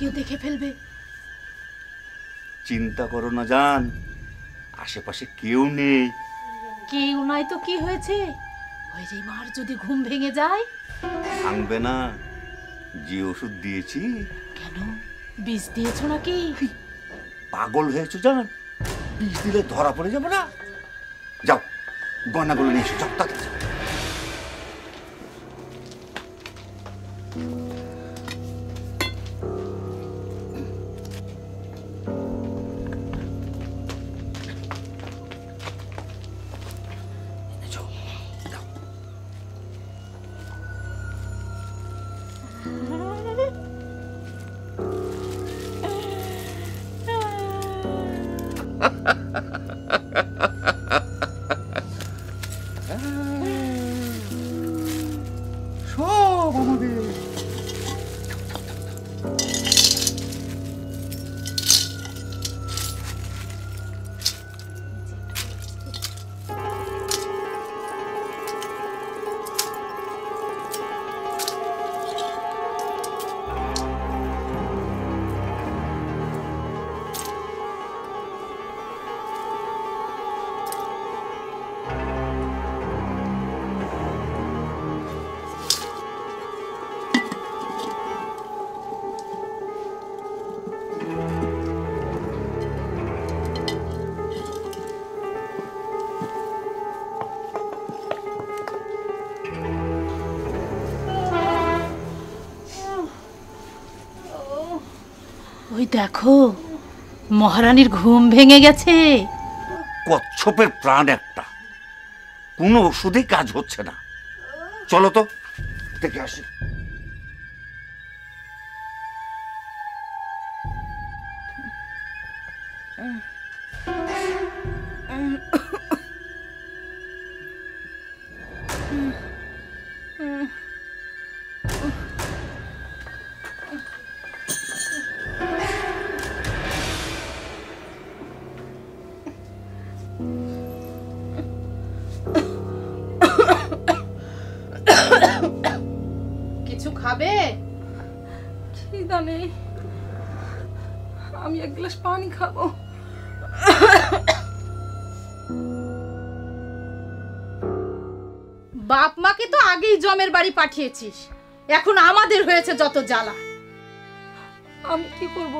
কেউ দেখে ফেলবে। চিন্তা করো না জান, আশেপাশে কেউ নেই। কেউ নাই তো কি হয়েছে, ওই যে মার যদি ঘুম ভেঙে যায়? ভাঙবে না, যে ওষুধ দিয়েছি। কেন, বিষ দিয়েছো নাকি? পাগল হয়েছো জান, বিষ দিলে ধরা পড়ে যাবে না। যাও গয়নাগুলো নিয়ে এসো, যাও তাড়াতাড়ি যাও। সব আমাদের। ওই দেখো, মহারানীর ঘুম ভেঙে গেছে। কচ্ছপের প্রাণ একটা, কোনো ওষুধে কাজ হচ্ছে না। চলো তো দেখে আসি। কিছু খাবে? খিদা নেই, আমি এক গ্লাস পানি খাবো। বাপ মাকে তো আগেই জমের বাড়ি পাঠিয়েছিস, এখন আমাদের হয়েছে যত জ্বালা। আমি কি করব?